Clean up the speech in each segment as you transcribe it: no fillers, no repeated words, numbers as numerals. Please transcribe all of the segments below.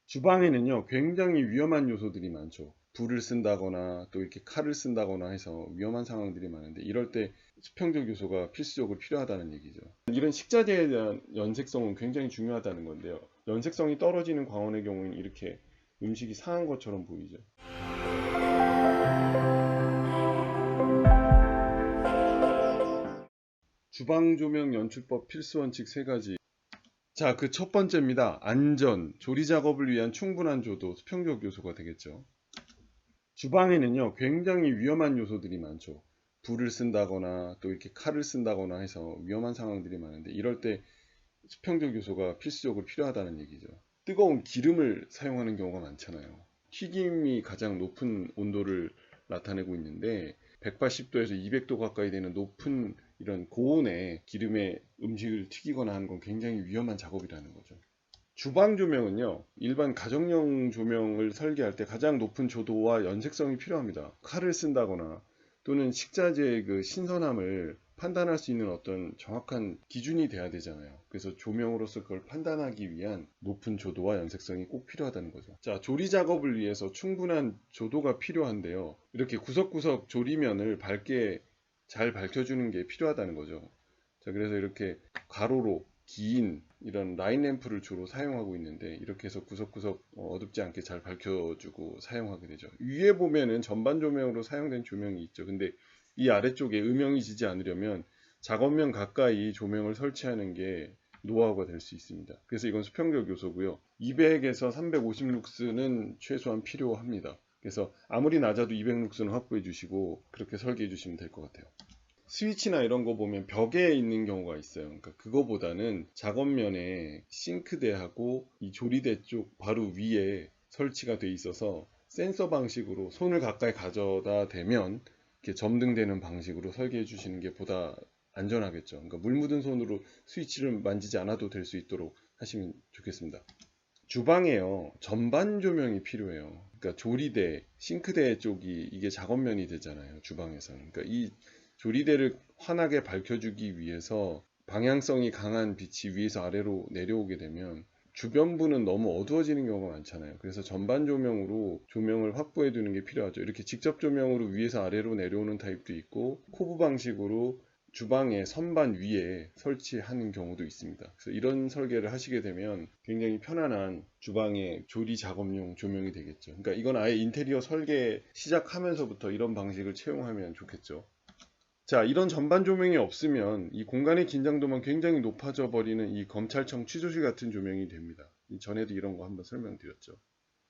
주방에는요, 굉장히 위험한 요소들이 많죠. 불을 쓴다거나 또 이렇게 칼을 쓴다거나 해서 위험한 상황들이 많은데 이럴 때 수평적 요소가 필수적으로 필요하다는 얘기죠. 이런 식자재에 대한 연색성은 굉장히 중요하다는 건데요. 연색성이 떨어지는 광원의 경우는 이렇게 음식이 상한 것처럼 보이죠. 주방 조명 연출법 필수 원칙 3가지. 자, 그 첫 번째입니다. 안전, 조리 작업을 위한 충분한 조도, 수평적 요소가 되겠죠. 주방에는요, 굉장히 위험한 요소들이 많죠. 불을 쓴다거나 또 이렇게 칼을 쓴다거나 해서 위험한 상황들이 많은데 이럴 때 수평적 요소가 필수적으로 필요하다는 얘기죠. 뜨거운 기름을 사용하는 경우가 많잖아요. 튀김이 가장 높은 온도를 나타내고 있는데 180도에서 200도 가까이 되는 높은 이런 고온의 기름에 음식을 튀기거나 하는 건 굉장히 위험한 작업이라는 거죠. 주방 조명은요, 일반 가정용 조명을 설계할 때 가장 높은 조도와 연색성이 필요합니다. 칼을 쓴다거나 또는 식자재의 그 신선함을 판단할 수 있는 어떤 정확한 기준이 돼야 되잖아요. 그래서 조명으로서 그걸 판단하기 위한 높은 조도와 연색성이 꼭 필요하다는 거죠. 자, 조리 작업을 위해서 충분한 조도가 필요한데요. 이렇게 구석구석 조리면을 밝게 잘 밝혀주는 게 필요하다는 거죠. 자, 그래서 이렇게 가로로 긴 이런 라인 램프를 주로 사용하고 있는데 이렇게 해서 구석구석 어둡지 않게 잘 밝혀주고 사용하게 되죠. 위에 보면은 전반 조명으로 사용된 조명이 있죠. 근데 이 아래쪽에 음영이 지지 않으려면 작업면 가까이 조명을 설치하는 게 노하우가 될 수 있습니다. 그래서 이건 수평적 요소고요. 200에서 350 룩스는 최소한 필요합니다. 그래서 아무리 낮아도 200 룩스는 확보해 주시고 그렇게 설계해 주시면 될 것 같아요. 스위치나 이런 거 보면 벽에 있는 경우가 있어요. 그러니까 그거보다는 작업면에 싱크대하고 이 조리대 쪽 바로 위에 설치가 돼 있어서 센서 방식으로 손을 가까이 가져다 대면 이렇게 점등되는 방식으로 설계해 주시는 게 보다 안전하겠죠. 그러니까 물 묻은 손으로 스위치를 만지지 않아도 될 수 있도록 하시면 좋겠습니다. 주방에요, 전반 조명이 필요해요. 그러니까 조리대, 싱크대 쪽이 이게 작업면이 되잖아요. 주방에서는. 그러니까 이 조리대를 환하게 밝혀주기 위해서 방향성이 강한 빛이 위에서 아래로 내려오게 되면 주변부는 너무 어두워지는 경우가 많잖아요. 그래서 전반 조명으로 조명을 확보해 두는 게 필요하죠. 이렇게 직접 조명으로 위에서 아래로 내려오는 타입도 있고 코브 방식으로 주방의 선반 위에 설치하는 경우도 있습니다. 그래서 이런 설계를 하시게 되면 굉장히 편안한 주방의 조리 작업용 조명이 되겠죠. 그러니까 이건 아예 인테리어 설계 시작하면서부터 이런 방식을 채용하면 좋겠죠. 자, 이런 전반 조명이 없으면 이 공간의 긴장도만 굉장히 높아져 버리는 이 검찰청 취조실 같은 조명이 됩니다. 전에도 이런 거 한번 설명드렸죠.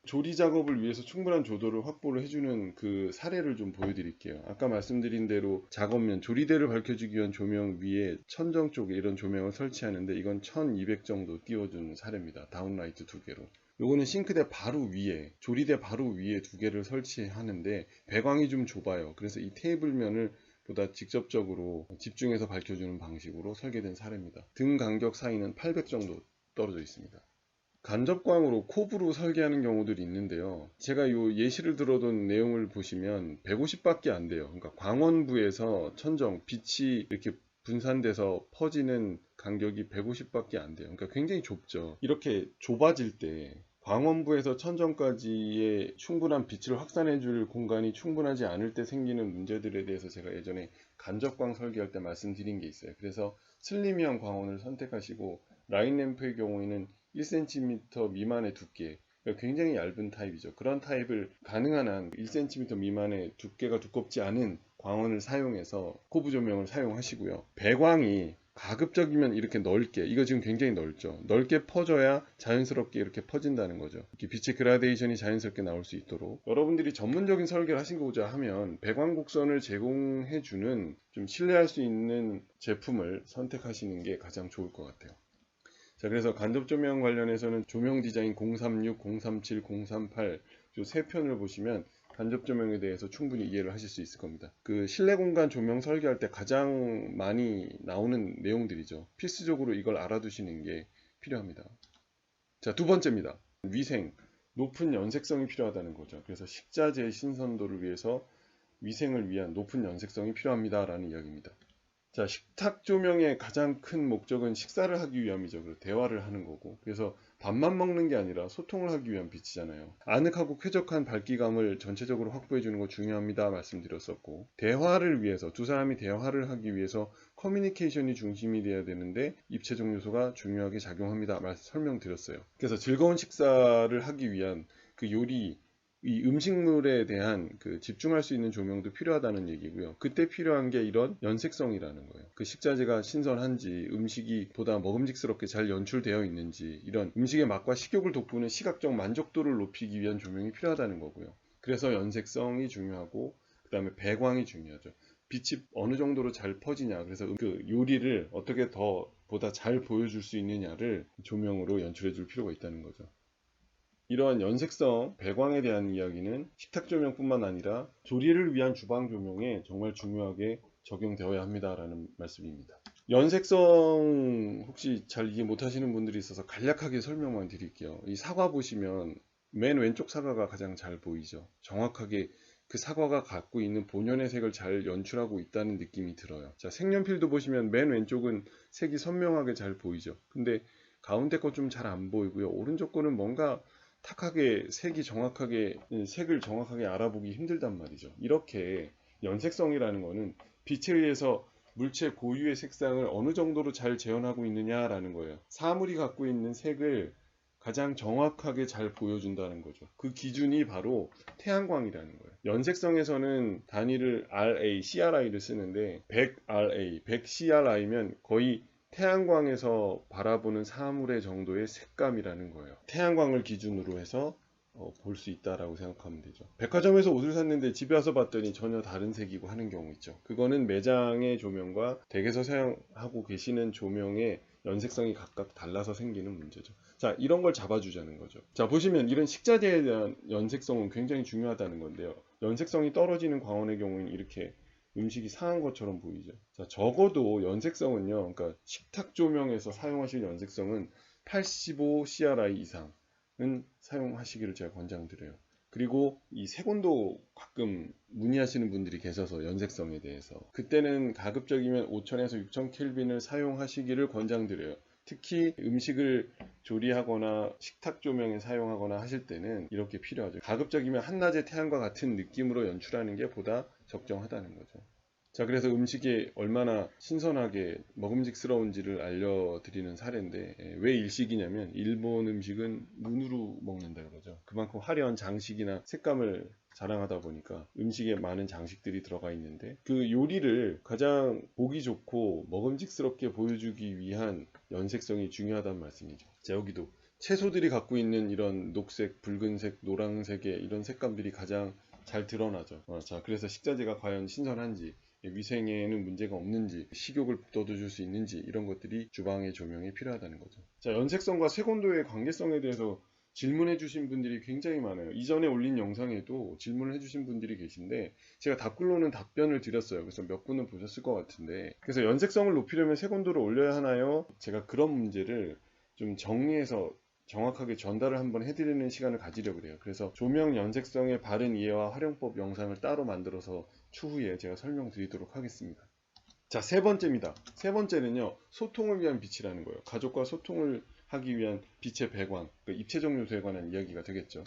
조리 작업을 위해서 충분한 조도를 확보를 해주는 그 사례를 좀 보여드릴게요. 아까 말씀드린 대로 작업면, 조리대를 밝혀주기 위한 조명 위에 천정 쪽에 이런 조명을 설치하는데 이건 1200 정도 띄워주는 사례입니다. 다운라이트 2개로. 요거는 싱크대 바로 위에, 조리대 바로 위에 2개를 설치하는데 배광이 좀 좁아요. 그래서 이 테이블면을 보다 직접적으로 집중해서 밝혀주는 방식으로 설계된 사례입니다. 등 간격 사이는 800 정도 떨어져 있습니다. 간접광으로 콥으로 설계하는 경우들이 있는데요. 제가 이 예시를 들어둔 내용을 보시면 150밖에 안 돼요. 그러니까 광원부에서 천정, 빛이 이렇게 분산돼서 퍼지는 간격이 150밖에 안 돼요. 그러니까 굉장히 좁죠. 이렇게 좁아질 때 광원부에서 천정까지의 충분한 빛을 확산해 줄 공간이 충분하지 않을 때 생기는 문제들에 대해서 제가 예전에 간접광 설계할 때 말씀드린 게 있어요. 그래서 슬림형 광원을 선택하시고 라인 램프의 경우에는 1cm 미만의 두께, 그러니까 굉장히 얇은 타입이죠. 그런 타입을 가능한 한 1cm 미만의 두께가 두껍지 않은 광원을 사용해서 코브 조명을 사용하시고요. 배광이 가급적이면 이렇게 넓게, 이거 지금 굉장히 넓죠. 넓게 퍼져야 자연스럽게 이렇게 퍼진다는 거죠. 이렇게 빛의 그라데이션이 자연스럽게 나올 수 있도록 여러분들이 전문적인 설계를 하시고자 하면 배광 곡선을 제공해주는 좀 신뢰할 수 있는 제품을 선택하시는 게 가장 좋을 것 같아요. 자, 그래서 간접 조명 관련해서는 조명 디자인 036, 037, 038 이 세 편을 보시면 간접 조명에 대해서 충분히 이해를 하실 수 있을 겁니다. 그 실내 공간 조명 설계할 때 가장 많이 나오는 내용들이죠. 필수적으로 이걸 알아두시는 게 필요합니다. 자, 두 번째입니다. 위생, 높은 연색성이 필요하다는 거죠. 그래서 식자재의 신선도를 위해서 위생을 위한 높은 연색성이 필요합니다라는 이야기입니다. 자, 식탁 조명의 가장 큰 목적은 식사를 하기 위함이죠. 그리고 대화를 하는 거고. 그래서 밥만 먹는 게 아니라 소통을 하기 위한 빛이잖아요. 아늑하고 쾌적한 밝기감을 전체적으로 확보해 주는 거 중요합니다 말씀드렸었고, 대화를 위해서, 두 사람이 대화를 하기 위해서 커뮤니케이션이 중심이 돼야 되는데 입체적 요소가 중요하게 작용합니다 설명드렸어요. 그래서 즐거운 식사를 하기 위한 그 요리, 이 음식물에 대한 그 집중할 수 있는 조명도 필요하다는 얘기고요. 그때 필요한 게 이런 연색성이라는 거예요. 그 식자재가 신선한지, 음식이 보다 먹음직스럽게 잘 연출되어 있는지, 이런 음식의 맛과 식욕을 돋구는 시각적 만족도를 높이기 위한 조명이 필요하다는 거고요. 그래서 연색성이 중요하고, 그 다음에 배광이 중요하죠. 빛이 어느 정도로 잘 퍼지냐, 그래서 그 요리를 어떻게 더 보다 잘 보여줄 수 있느냐를 조명으로 연출해 줄 필요가 있다는 거죠. 이러한 연색성, 배광에 대한 이야기는 식탁 조명뿐만 아니라 조리를 위한 주방 조명에 정말 중요하게 적용되어야 합니다라는 말씀입니다. 연색성 혹시 잘 이해 못하시는 분들이 있어서 간략하게 설명만 드릴게요. 이 사과 보시면 맨 왼쪽 사과가 가장 잘 보이죠. 정확하게 그 사과가 갖고 있는 본연의 색을 잘 연출하고 있다는 느낌이 들어요. 자, 색연필도 보시면 맨 왼쪽은 색이 선명하게 잘 보이죠. 근데 가운데 거 좀 잘 안 보이고요. 오른쪽 거는 뭔가 탁하게 색을 정확하게 알아보기 힘들단 말이죠. 이렇게 연색성이라는 거는 빛에 의해서 물체 고유의 색상을 어느 정도로 잘 재현하고 있느냐라는 거예요. 사물이 갖고 있는 색을 가장 정확하게 잘 보여준다는 거죠. 그 기준이 바로 태양광이라는 거예요. 연색성에서는 단위를 RA, CRI를 쓰는데 100RA, 100CRI면 거의 태양광에서 바라보는 사물의 정도의 색감이라는 거예요. 태양광을 기준으로 해서 볼 수 있다라고 생각하면 되죠. 백화점에서 옷을 샀는데 집에 와서 봤더니 전혀 다른 색이고 하는 경우 있죠. 그거는 매장의 조명과 댁에서 사용하고 계시는 조명의 연색성이 각각 달라서 생기는 문제죠. 자, 이런 걸 잡아주자는 거죠. 자, 보시면 이런 식자재에 대한 연색성은 굉장히 중요하다는 건데요. 연색성이 떨어지는 광원의 경우에는 이렇게 음식이 상한 것처럼 보이죠. 자, 적어도 연색성은요, 그러니까 식탁 조명에서 사용하실 연색성은 85CRI 이상은 사용하시기를 제가 권장드려요. 그리고 이 색온도 가끔 문의하시는 분들이 계셔서 연색성에 대해서 그때는 가급적이면 5000에서 6000 켈빈을 사용하시기를 권장드려요. 특히 음식을 조리하거나 식탁 조명에 사용하거나 하실 때는 이렇게 필요하죠. 가급적이면 한낮의 태양과 같은 느낌으로 연출하는 게 보다 적정하다는 거죠. 자, 그래서 음식이 얼마나 신선하게 먹음직스러운지를 알려드리는 사례인데, 왜 일식이냐면 일본 음식은 눈으로 먹는다 그러죠. 그만큼 화려한 장식이나 색감을 자랑하다 보니까 음식에 많은 장식들이 들어가 있는데, 그 요리를 가장 보기 좋고 먹음직스럽게 보여주기 위한 연색성이 중요하다는 말씀이죠. 자, 여기도 채소들이 갖고 있는 이런 녹색, 붉은색, 노란색의 이런 색감들이 가장 잘 드러나죠. 자, 그래서 식자재가 과연 신선한지, 위생에는 문제가 없는지, 식욕을 돋워줄 수 있는지, 이런 것들이 주방의 조명에 필요하다는 거죠. 자, 연색성과 색온도의 관계성에 대해서 질문해 주신 분들이 굉장히 많아요. 이전에 올린 영상에도 질문을 해 주신 분들이 계신데 제가 답글로는 답변을 드렸어요. 그래서 몇 분은 보셨을 것 같은데, 그래서 연색성을 높이려면 색온도를 올려야 하나요? 제가 그런 문제를 좀 정리해서 정확하게 전달을 한번 해드리는 시간을 가지려고 해요. 그래서 조명 연색성의 바른 이해와 활용법 영상을 따로 만들어서 추후에 제가 설명드리도록 하겠습니다. 자, 세 번째입니다. 세 번째는요, 소통을 위한 빛이라는 거예요. 가족과 소통을 하기 위한 빛의 배광, 그러니까 입체적 요소에 관한 이야기가 되겠죠.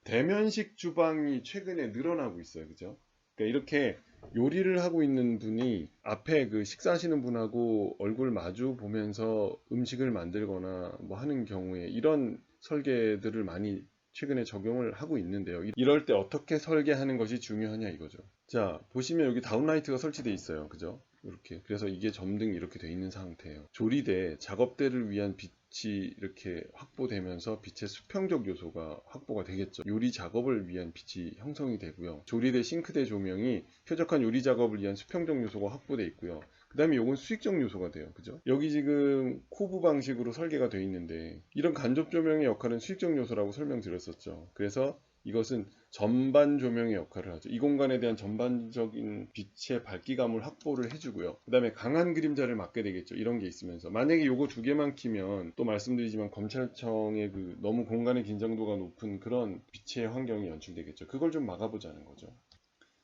대면식 주방이 최근에 늘어나고 있어요. 그죠? 그러니까 이렇게 요리를 하고 있는 분이 앞에 그 식사하시는 분하고 얼굴 마주 보면서 음식을 만들거나 뭐 하는 경우에 이런 설계들을 많이 최근에 적용을 하고 있는데요. 이럴 때 어떻게 설계하는 것이 중요하냐 이거죠. 자, 보시면 여기 다운라이트가 설치되어 있어요. 그죠? 이렇게. 그래서 이게 점등이 이렇게 되어 있는 상태예요. 조리대, 작업대를 위한 빛이 이렇게 확보되면서 빛의 수평적 요소가 확보가 되겠죠. 요리 작업을 위한 빛이 형성이 되고요. 조리대 싱크대 조명이 쾌적한 요리 작업을 위한 수평적 요소가 확보되어 있고요. 그 다음에 이건 수익적 요소가 돼요. 그죠? 여기 지금 코브 방식으로 설계가 되어 있는데 이런 간접 조명의 역할은 수익적 요소라고 설명드렸었죠. 그래서 이것은 전반 조명의 역할을 하죠. 이 공간에 대한 전반적인 빛의 밝기감을 확보를 해주고요. 그 다음에 강한 그림자를 막게 되겠죠. 이런 게 있으면서 만약에 요거 두 개만 키면 또 말씀드리지만 검찰청의 그 너무 공간의 긴장도가 높은 그런 빛의 환경이 연출되겠죠. 그걸 좀 막아보자는 거죠.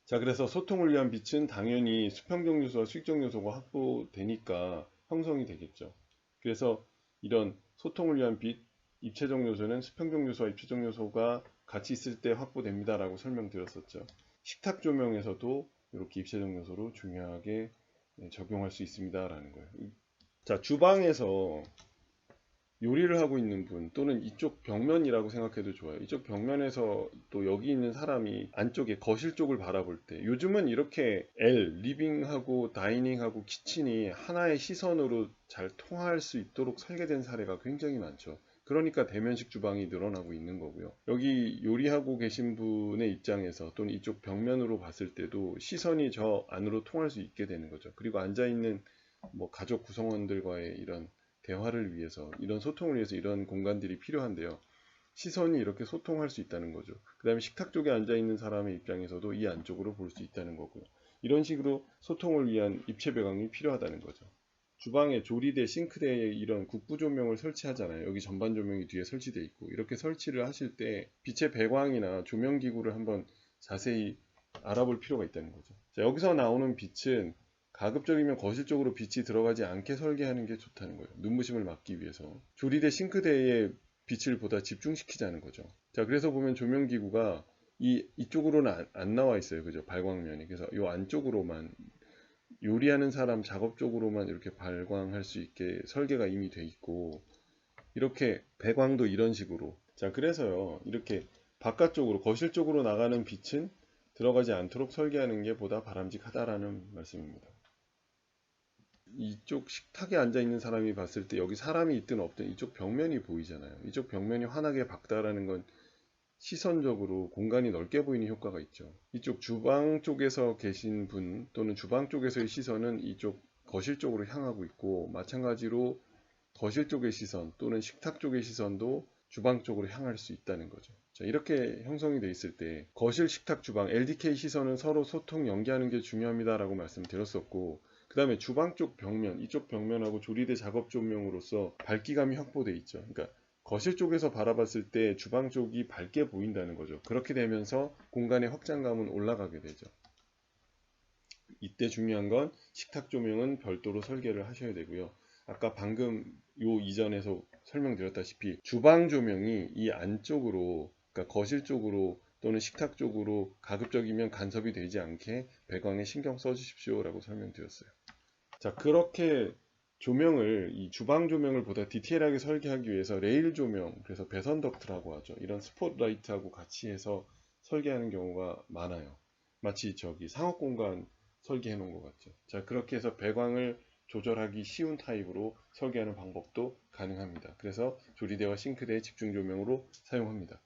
자, 그래서 소통을 위한 빛은 당연히 수평적 요소와 수익적 요소가 확보되니까 형성이 되겠죠. 그래서 이런 소통을 위한 빛, 입체적 요소는 수평적 요소와 입체적 요소가 같이 있을 때 확보됩니다 라고 설명드렸었죠. 식탁 조명에서도 이렇게 입체적 요소로 중요하게 적용할 수 있습니다 라는 거예요. 자, 주방에서 요리를 하고 있는 분 또는 이쪽 벽면이라고 생각해도 좋아요. 이쪽 벽면에서 또 여기 있는 사람이 안쪽에 거실 쪽을 바라볼 때 요즘은 이렇게 리빙하고 다이닝하고 키친이 하나의 시선으로 잘 통할 수 있도록 설계된 사례가 굉장히 많죠. 그러니까 대면식 주방이 늘어나고 있는 거고요. 여기 요리하고 계신 분의 입장에서 또는 이쪽 벽면으로 봤을 때도 시선이 저 안으로 통할 수 있게 되는 거죠. 그리고 앉아있는 뭐 가족 구성원들과의 이런 대화를 위해서, 이런 소통을 위해서 이런 공간들이 필요한데요. 시선이 이렇게 소통할 수 있다는 거죠. 그 다음에 식탁 쪽에 앉아있는 사람의 입장에서도 이 안쪽으로 볼 수 있다는 거고요. 이런 식으로 소통을 위한 입체 배경이 필요하다는 거죠. 주방에 조리대, 싱크대에 이런 국부 조명을 설치하잖아요. 여기 전반 조명이 뒤에 설치되어 있고, 이렇게 설치를 하실 때 빛의 배광이나 조명 기구를 한번 자세히 알아볼 필요가 있다는 거죠. 자, 여기서 나오는 빛은 가급적이면 거실 쪽으로 빛이 들어가지 않게 설계하는 게 좋다는 거예요. 눈부심을 막기 위해서. 조리대, 싱크대에 빛을 보다 집중시키자는 거죠. 자, 그래서 보면 조명 기구가 이쪽으로는 안 나와 있어요. 그죠? 발광면이. 그래서 이 안쪽으로만, 요리하는 사람 작업 쪽으로만 이렇게 발광할 수 있게 설계가 이미 돼 있고, 이렇게 배광도 이런 식으로. 자, 그래서요, 이렇게 바깥쪽으로, 거실 쪽으로 나가는 빛은 들어가지 않도록 설계하는 게 보다 바람직하다라는 말씀입니다. 이쪽 식탁에 앉아 있는 사람이 봤을 때 여기 사람이 있든 없든 이쪽 벽면이 보이잖아요. 이쪽 벽면이 환하게 밝다라는 건 시선적으로 공간이 넓게 보이는 효과가 있죠. 이쪽 주방 쪽에서 계신 분 또는 주방 쪽에서의 시선은 이쪽 거실 쪽으로 향하고 있고, 마찬가지로 거실 쪽의 시선 또는 식탁 쪽의 시선도 주방 쪽으로 향할 수 있다는 거죠. 자, 이렇게 형성이 되어 있을 때 거실, 식탁, 주방, LDK 시선은 서로 소통, 연계하는 게 중요합니다라고 말씀드렸었고, 그 다음에 주방 쪽 벽면, 이쪽 벽면하고 조리대 작업 조명으로서 밝기감이 확보되어 있죠. 그러니까 거실 쪽에서 바라봤을 때 주방 쪽이 밝게 보인다는 거죠. 그렇게 되면서 공간의 확장감은 올라가게 되죠. 이때 중요한 건 식탁 조명은 별도로 설계를 하셔야 되고요. 아까 방금 요 이전에서 설명드렸다시피 주방 조명이 이 안쪽으로, 그러니까 거실 쪽으로 또는 식탁 쪽으로 가급적이면 간섭이 되지 않게 배광에 신경 써주십시오 라고 설명드렸어요. 자, 그렇게 조명을, 이 주방 조명을 보다 디테일하게 설계하기 위해서 레일 조명, 그래서 배선 덕트라고 하죠. 이런 스폿라이트하고 같이 해서 설계하는 경우가 많아요. 마치 저기 상업 공간 설계해 놓은 것 같죠. 자, 그렇게 해서 배광을 조절하기 쉬운 타입으로 설계하는 방법도 가능합니다. 그래서 조리대와 싱크대의 집중 조명으로 사용합니다.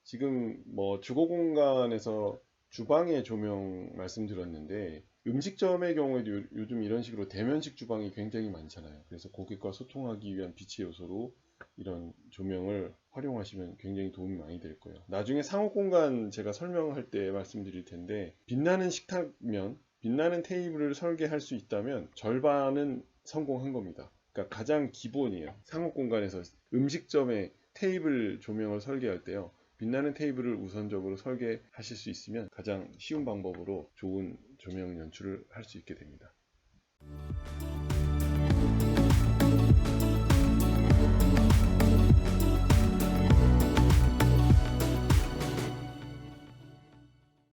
지금 뭐 주거 공간에서 주방의 조명 말씀드렸는데, 음식점의 경우에도 요즘 이런 식으로 대면식 주방이 굉장히 많잖아요. 그래서 고객과 소통하기 위한 빛의 요소로 이런 조명을 활용하시면 굉장히 도움이 많이 될 거예요. 나중에 상업 공간 제가 설명할 때 말씀드릴 텐데, 빛나는 식탁면, 빛나는 테이블을 설계할 수 있다면 절반은 성공한 겁니다. 그러니까 가장 기본이에요. 상업 공간에서 음식점의 테이블 조명을 설계할 때요, 빛나는 테이블을 우선적으로 설계하실 수 있으면 가장 쉬운 방법으로 좋은 조명 연출을 할 수 있게 됩니다.